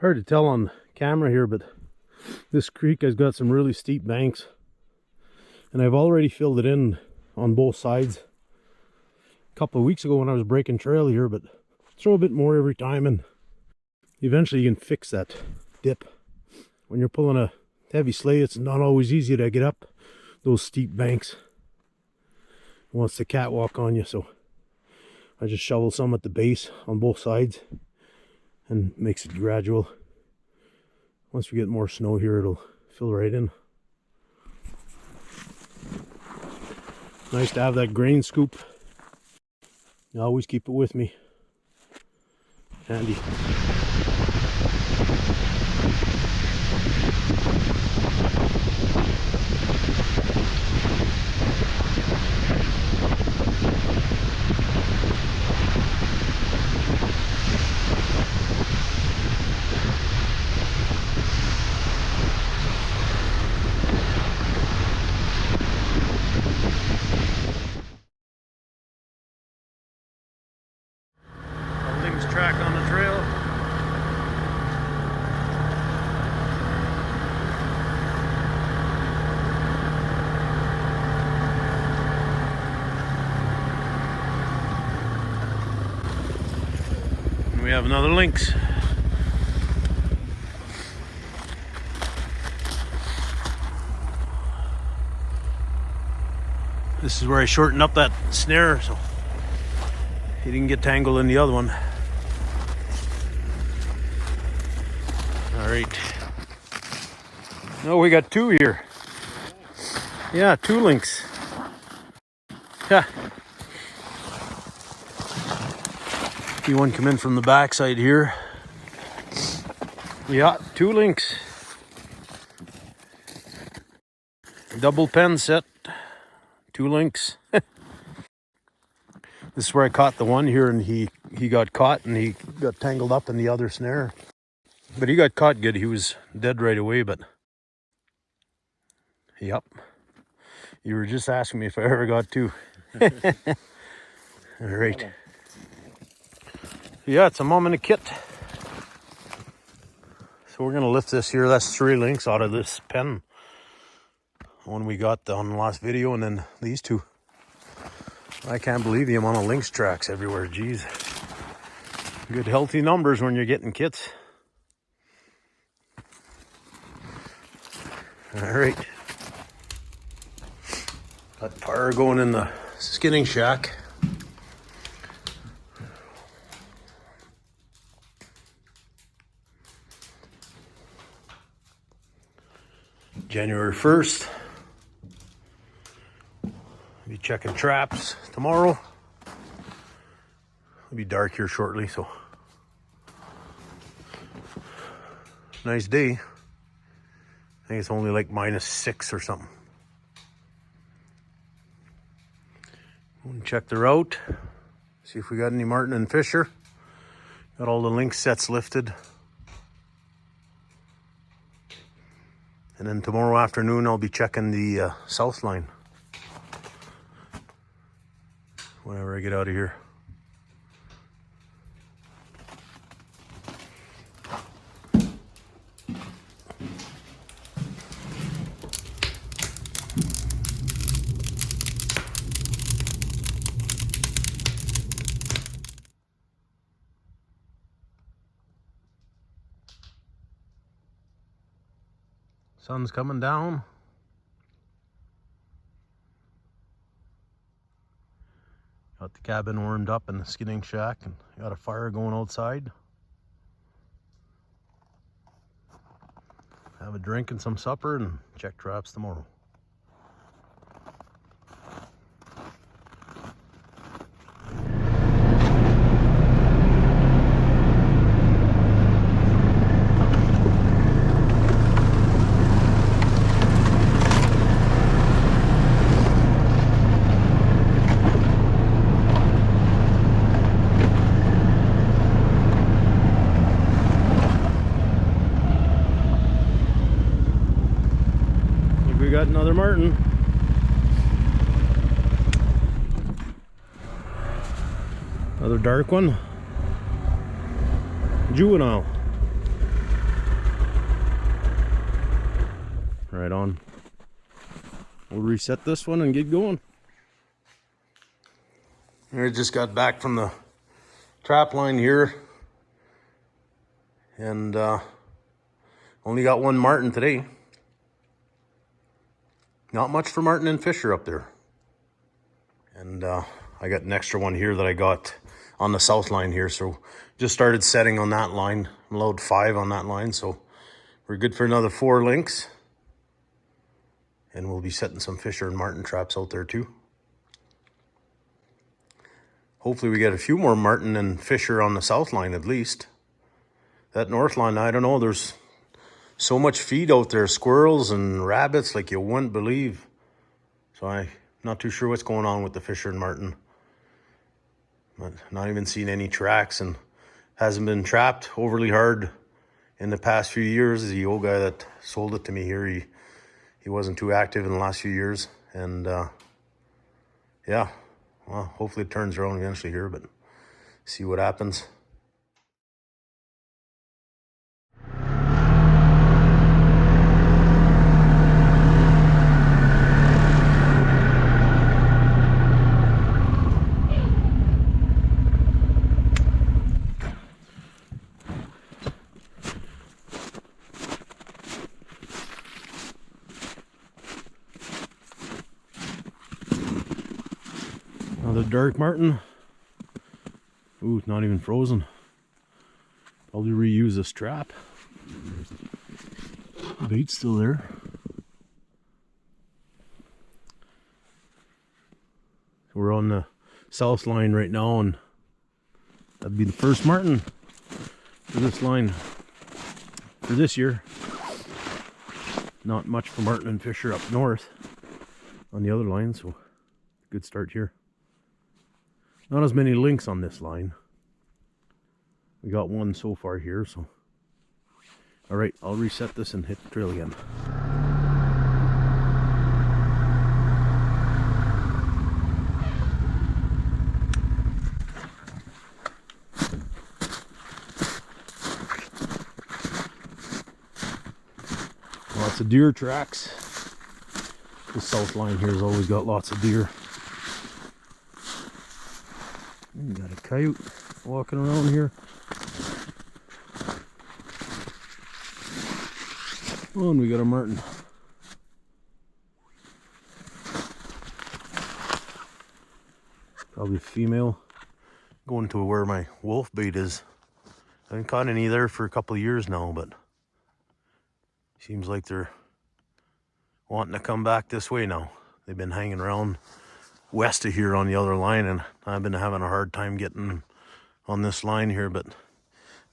Hard to tell on camera here, but this creek has got some really steep banks, and I've already filled it in on both sides a couple of weeks ago when I was breaking trail here, but throw a bit more every time and eventually you can fix that dip. When you're pulling a heavy sleigh, it's not always easy to get up those steep banks. It wants to catwalk on you, so I just shovel some at the base on both sides and makes it gradual. Once we get more snow here, it'll fill right in. Nice to have that grain scoop. I always keep it with me. Handy. Track on the trail. And we have another lynx. This is where I shortened up that snare so he didn't get tangled in the other one. Alright. Oh, we got two here. Yeah, two lynx. Yeah. See one come in from the backside here. Yeah, two lynx. Double pen set. Two lynx. This is where I caught the one here, and he got caught and he got tangled up in the other snare. But he got caught good. He was dead right away, but yep. You were just asking me if I ever got two. All right. Yeah, it's a mom and a kit. So we're gonna lift this here. That's three lynx out of this pen. One we got on the last video, and then these two. I can't believe the amount of lynx tracks everywhere. Geez. Good healthy numbers when you're getting kits. All right, got fire going in the skinning shack. January 1st. I'll be checking traps tomorrow. It'll be dark here shortly, so nice day. I think it's only like -6 or something. We'll check the route. See if we got any marten and fisher. Got all the lynx sets lifted. And then tomorrow afternoon I'll be checking the south line. Whenever I get out of here. Sun's coming down. Got the cabin warmed up in the skinning shack and got a fire going outside. Have a drink and some supper and check traps tomorrow. We got another marten. Another dark one. Juvenile. Right on. We'll reset this one and get going. I just got back from the trap line here, and only got one martin today. Not much for martin and fisher up there. And I got an extra one here that I got on the south line here, so just started setting on that line. I'm allowed 5 on that line, so we're good for another 4 links. And we'll be setting some fisher and martin traps out there too. Hopefully we get a few more martin and fisher on the south line at least. That north line, I don't know, there's so much feed out there, squirrels and rabbits like you wouldn't believe. So I'm not too sure what's going on with the fisher and martin. But not even seen any tracks, and hasn't been trapped overly hard in the past few years. The old guy that sold it to me here, he wasn't too active in the last few years. And yeah, well, hopefully it turns around eventually here, but see what happens. Another dark martin. Ooh, it's not even frozen. Probably reuse this trap. Bait's still there. We're on the south line right now, and that'd be the first martin for this line for this year. Not much for martin and fisher up north on the other line, so good start here. Not as many links on this line. We got one so far here, so. All right, I'll reset this and hit the trail again. Lots of deer tracks. The south line here has always got lots of deer. Got a coyote walking around here. Oh, and we got a martin. Probably a female. Going to where my wolf bait is. I haven't caught any there for a couple of years now, but seems like they're wanting to come back this way now. They've been hanging around west of here on the other line, and I've been having a hard time getting on this line here, but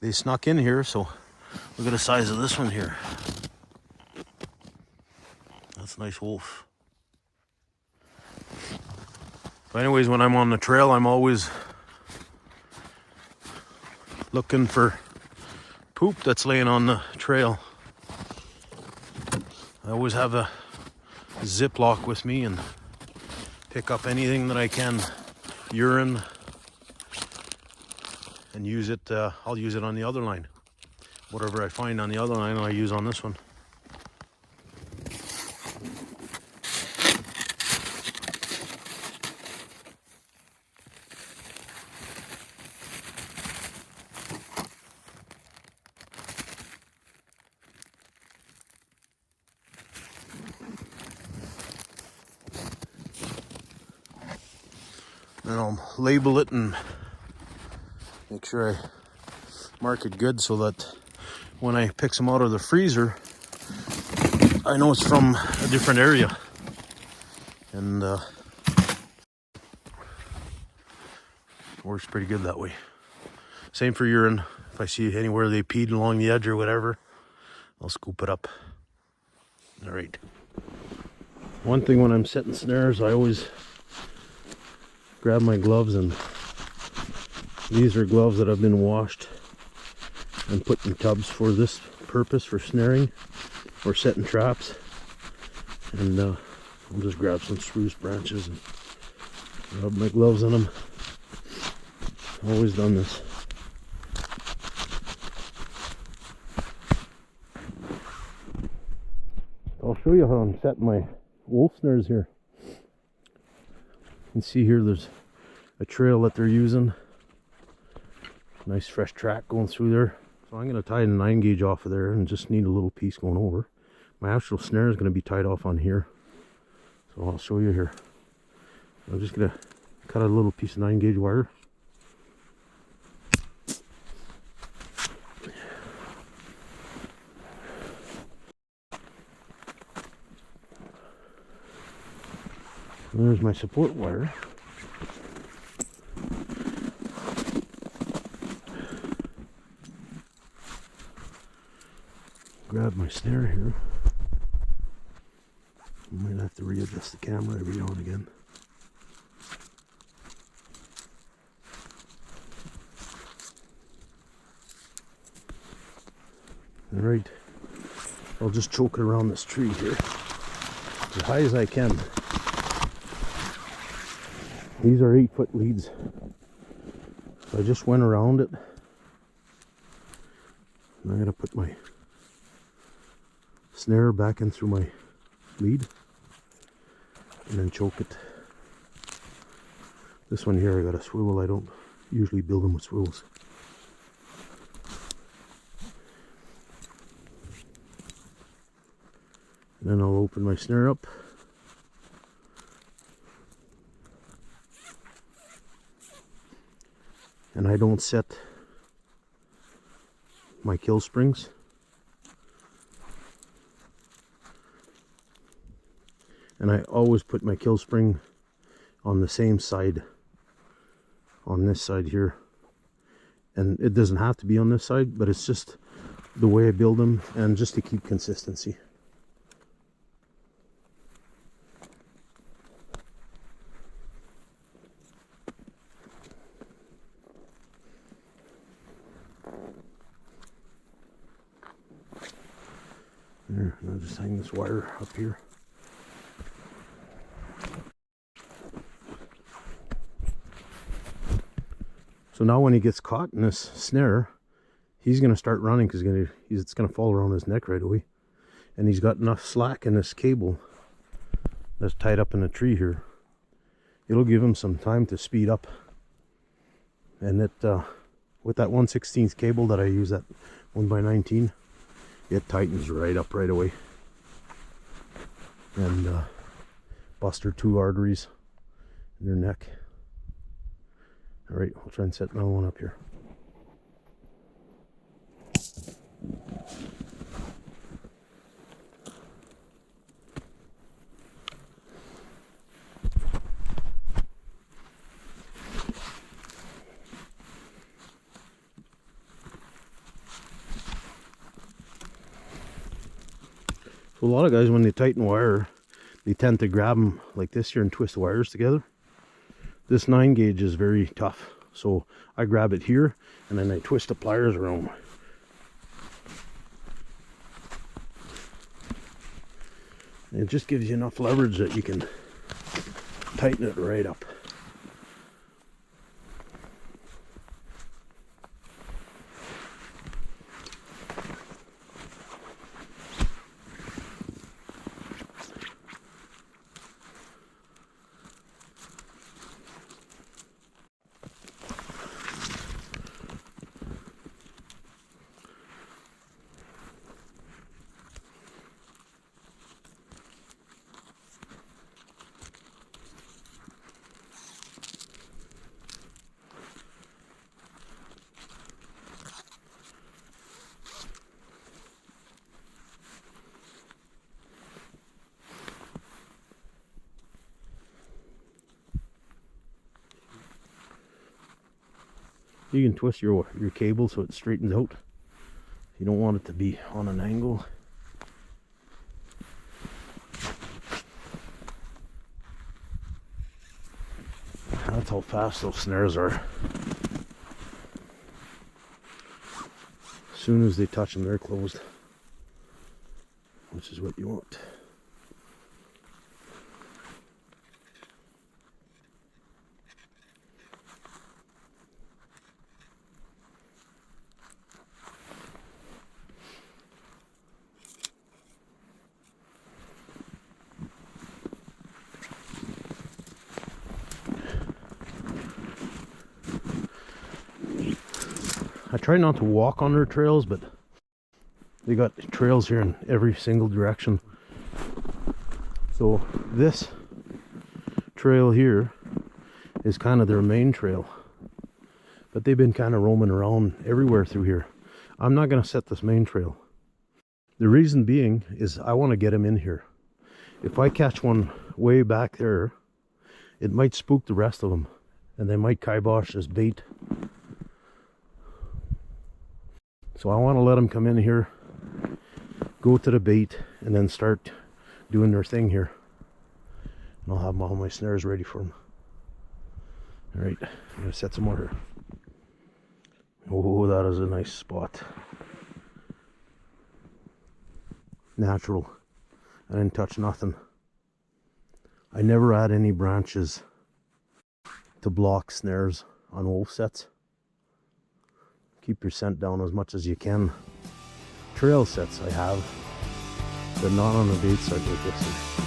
they snuck in here. So look at the size of this one here. That's a nice wolf. But anyways, when I'm on the trail, I'm always looking for poop that's laying on the trail. I always have a Ziploc with me and pick up anything that I can, urine, and use it. I'll use it on the other line. Whatever I find on the other line, I use on this one. Then I'll label it and make sure I mark it good so that when I pick some out of the freezer, I know it's from a different area. And works pretty good that way. Same for urine. If I see anywhere they peed along the edge or whatever, I'll scoop it up. All right. One thing when I'm setting snares, I always grab my gloves, and these are gloves that have been washed and put in tubs for this purpose, for snaring or setting traps. And I'll just grab some spruce branches and rub my gloves on them. Always done this. All show you how I'm setting my wolf snares here. You can see here there's a trail that they're using. Nice fresh track going through there. So I'm going to tie the 9 gauge off of there and just need a little piece going over. My actual snare is going to be tied off on here. So I'll show you here. I'm just going to cut a little piece of 9 gauge wire. There's my support wire. Grab my snare here. I might have to readjust the camera every now and again. Alright, I'll just choke it around this tree here as high as I can. These are 8-foot leads. So I just went around it. And I'm going to put my snare back in through my lead and then choke it. This one here I got a swivel. I don't usually build them with swivels. And then I'll open my snare up. And I don't set my kill springs. And I always put my kill spring on the same side, on this side here. And it doesn't have to be on this side, but it's just the way I build them and just to keep consistency. There, and I'll just hang this wire up here. So now when he gets caught in this snare, he's going to start running because it's going to fall around his neck right away. And he's got enough slack in this cable that's tied up in the tree here. It'll give him some time to speed up. And it, with that 1/16 cable that I use, that 1x19, it tightens right up right away. And bust her 2 arteries in her neck. Alright, I'll try and set another one up here. So a lot of guys, when they tighten wire, they tend to grab them like this here and twist the wires together. This 9 gauge is very tough, so I grab it here and then I twist the pliers around. And it just gives you enough leverage that you can tighten it right up. You can twist your cable so it straightens out. You don't want it to be on an angle. That's how fast those snares are. As soon as they touch them, they're closed, which is what you want. I try not to walk on their trails, but they got trails here in every single direction. So this trail here is kind of their main trail, but they've been kind of roaming around everywhere through here. I'm not going to set this main trail. The reason being is I want to get them in here. If I catch one way back there, it might spook the rest of them, and they might kibosh this bait. So I want to let them come in here, go to the bait, and then start doing their thing here. And I'll have all my snares ready for them. Alright, I'm going to set some more here. Oh, that is a nice spot. Natural. I didn't touch nothing. I never add any branches to block snares on wolf sets. Keep your scent down as much as you can. Trail sets I have, but not on a bait set like this.